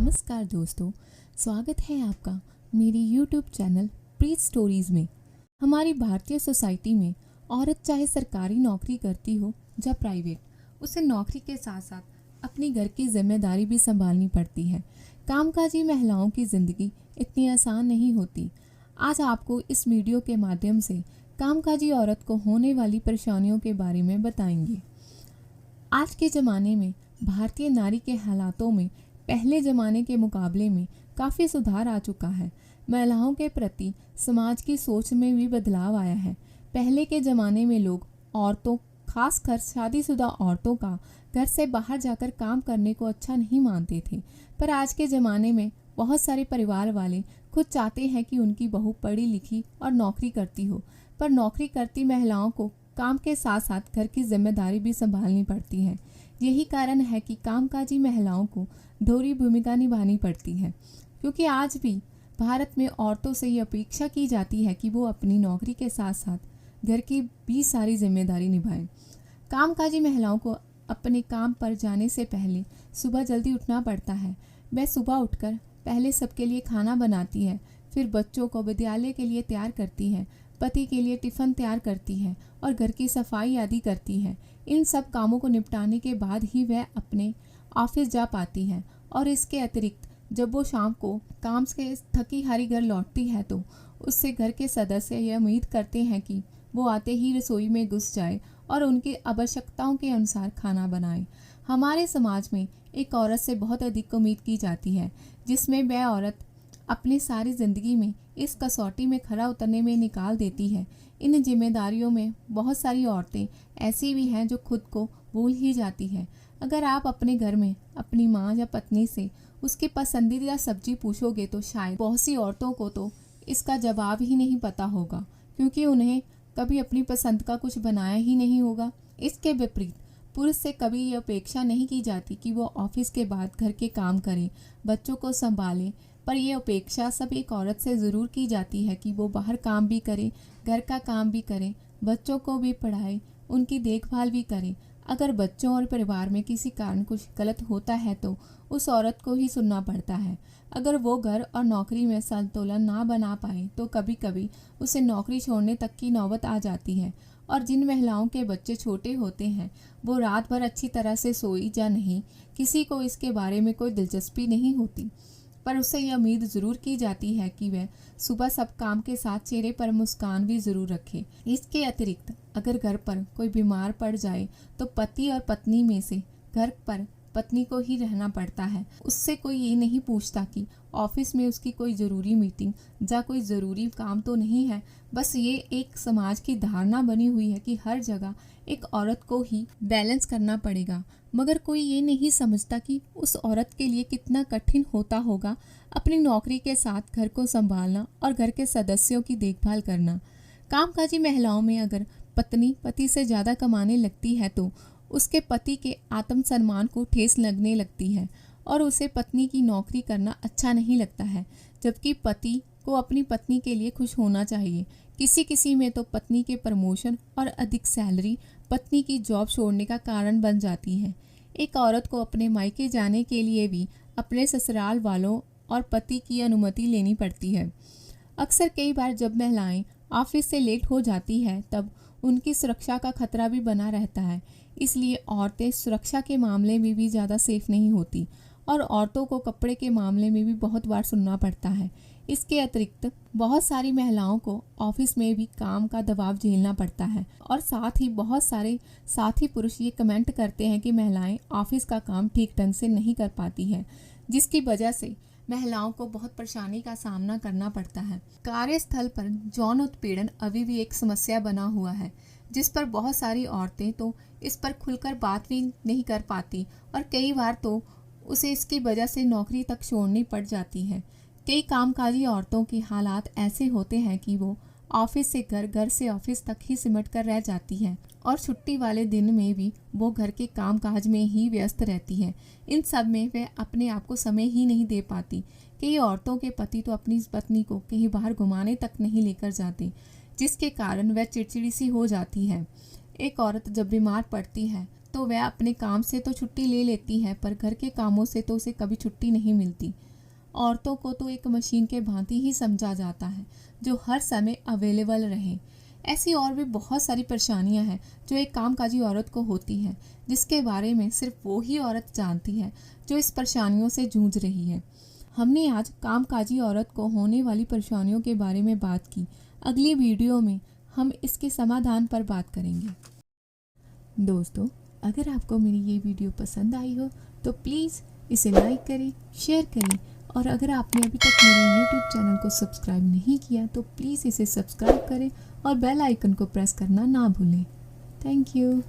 नमस्कार दोस्तों, स्वागत है आपका मेरी YouTube चैनल प्रीत स्टोरीज़ में। हमारी भारतीय सोसाइटी में औरत चाहे सरकारी नौकरी करती हो या प्राइवेट, उसे नौकरी के साथ साथ अपनी घर की जिम्मेदारी भी संभालनी पड़ती है। कामकाजी महिलाओं की ज़िंदगी इतनी आसान नहीं होती। आज आपको इस वीडियो के माध्यम से कामकाजी औरत को होने वाली परेशानियों के बारे में बताएंगे। आज के ज़माने में भारतीय नारी के हालातों में पहले ज़माने के मुकाबले में काफ़ी सुधार आ चुका है। महिलाओं के प्रति समाज की सोच में भी बदलाव आया है। पहले के ज़माने में लोग औरतों, खासकर शादीशुदा औरतों का घर से बाहर जाकर काम करने को अच्छा नहीं मानते थे, पर आज के ज़माने में बहुत सारे परिवार वाले खुद चाहते हैं कि उनकी बहू पढ़ी लिखी और नौकरी करती हो। पर नौकरी करती महिलाओं को काम के साथ साथ घर की जिम्मेदारी भी संभालनी पड़ती है। यही कारण है कि कामकाजी महिलाओं को दोहरी भूमिका निभानी पड़ती है, क्योंकि आज भी भारत में औरतों से ये अपेक्षा की जाती है कि वो अपनी नौकरी के साथ साथ घर की भी सारी जिम्मेदारी निभाएं। कामकाजी महिलाओं को अपने काम पर जाने से पहले सुबह जल्दी उठना पड़ता है। वह सुबह उठकर पहले सबके लिए खाना बनाती है, फिर बच्चों को विद्यालय के लिए तैयार करती है, पति के लिए टिफ़िन तैयार करती है और घर की सफाई आदि करती है। इन सब कामों को निपटाने के बाद ही वह अपने ऑफिस जा पाती है। और इसके अतिरिक्त जब वो शाम को काम से थकी हारी घर लौटती है तो उससे घर के सदस्य यह उम्मीद करते हैं कि वो आते ही रसोई में घुस जाए और उनकी आवश्यकताओं के अनुसार खाना बनाए। हमारे समाज में एक औरत से बहुत अधिक उम्मीद की जाती है, जिसमें वह औरत अपनी सारी ज़िंदगी में इस कसौटी में खरा उतरने में निकाल देती है। इन जिम्मेदारियों में बहुत सारी औरतें ऐसी भी हैं जो खुद को भूल ही जाती है। अगर आप अपने घर में अपनी माँ या पत्नी से उसकी पसंदीदा सब्जी पूछोगे तो शायद बहुत सी औरतों को तो इसका जवाब ही नहीं पता होगा, क्योंकि उन्हें कभी अपनी पसंद का कुछ बनाया ही नहीं होगा। इसके विपरीत पुरुष से कभी ये अपेक्षा नहीं की जाती कि वो ऑफिस के बाद घर के काम करे, बच्चों को संभाले, पर यह अपेक्षा सब एक औरत से ज़रूर की जाती है कि वो बाहर काम भी करे, घर का काम भी करे, बच्चों को भी पढ़ाए, उनकी देखभाल भी करे। अगर बच्चों और परिवार में किसी कारण कुछ गलत होता है तो उस औरत को ही सुनना पड़ता है। अगर वो घर और नौकरी में संतुलन ना बना पाए तो कभी कभी उसे नौकरी छोड़ने तक की नौबत आ जाती है। और जिन महिलाओं के बच्चे छोटे होते हैं वो रात भर अच्छी तरह से सोई या नहीं, किसी को इसके बारे में कोई दिलचस्पी नहीं होती, पर उससे यह उम्मीद ज़रूर की जाती है कि वह सुबह सब काम के साथ चेहरे पर मुस्कान भी ज़रूर रखे। इसके अतिरिक्त अगर घर पर कोई बीमार पड़ जाए तो पति और पत्नी में से घर पर पत्नी को ही रहना पड़ता है। उससे कोई ये नहीं पूछता कि ऑफिस में उसकी कोई ज़रूरी मीटिंग या कोई ज़रूरी काम तो नहीं है। बस ये एक समाज की धारणा बनी हुई है कि हर जगह एक औरत को ही बैलेंस करना पड़ेगा, मगर कोई ये नहीं समझता कि उस औरत के लिए कितना कठिन होता होगा अपनी नौकरी के साथ घर को संभालना और घर के सदस्यों की देखभाल करना। कामकाजी महिलाओं में अगर पत्नी पति से ज़्यादा कमाने लगती है तो उसके पति के आत्मसम्मान को ठेस लगने लगती है और उसे पत्नी की नौकरी करना अच्छा नहीं लगता है, जबकि पति को अपनी पत्नी के लिए खुश होना चाहिए। किसी में तो पत्नी के प्रमोशन और अधिक सैलरी पत्नी की जॉब छोड़ने का कारण बन जाती है। एक औरत को अपने मायके जाने के लिए भी अपने ससुराल वालों और पति की अनुमति लेनी पड़ती है। अक्सर कई बार जब महिलाएं ऑफिस से लेट हो जाती है तब उनकी सुरक्षा का खतरा भी बना रहता है, इसलिए औरतें सुरक्षा के मामले में भी ज़्यादा सेफ नहीं होती और औरतों को कपड़े के मामले में भी बहुत बार सुनना पड़ता है। इसके अतिरिक्त बहुत सारी महिलाओं को ऑफिस में भी काम का दबाव झेलना पड़ता है और साथ ही बहुत सारे साथी पुरुष ये कमेंट करते हैं कि महिलाएं ऑफिस का काम ठीक ढंग से नहीं कर पाती हैं, जिसकी वजह से महिलाओं को बहुत परेशानी का सामना करना पड़ता है। कार्यस्थल पर यौन उत्पीड़न अभी भी एक समस्या बना हुआ है, जिस पर बहुत सारी औरतें तो इस पर खुलकर बात भी नहीं कर पाती और कई बार तो उसे इसकी वजह से नौकरी तक छोड़नी पड़ जाती है। कई कामकाजी औरतों के हालात ऐसे होते हैं कि वो ऑफिस से घर, घर से ऑफिस तक ही सिमट कर रह जाती है और छुट्टी वाले दिन में भी वो घर के काम काज में ही व्यस्त रहती है। इन सब में वह अपने आप को समय ही नहीं दे पाती। कई औरतों के पति तो अपनी पत्नी को कहीं बाहर घुमाने तक नहीं लेकर जाते, जिसके कारण वह चिड़चिड़ी सी हो जाती है। एक औरत जब बीमार पड़ती है तो वह अपने काम से तो छुट्टी ले लेती है, पर घर के कामों से तो उसे कभी छुट्टी नहीं मिलती। औरतों को तो एक मशीन के भांति ही समझा जाता है, जो हर समय अवेलेबल रहे। ऐसी और भी बहुत सारी परेशानियां हैं जो एक कामकाजी औरत को होती है, जिसके बारे में सिर्फ वो ही औरत जानती है जो इस परेशानियों से जूझ रही है। हमने आज कामकाजी औरत को होने वाली परेशानियों के बारे में बात की। अगली वीडियो में हम इसके समाधान पर बात करेंगे। दोस्तों, अगर आपको मेरी ये वीडियो पसंद आई हो तो प्लीज़ इसे लाइक करें, शेयर करें, और अगर आपने अभी तक मेरे YouTube चैनल को सब्सक्राइब नहीं किया तो प्लीज़ इसे सब्सक्राइब करें और बेल आइकन को प्रेस करना ना भूलें। Thank you.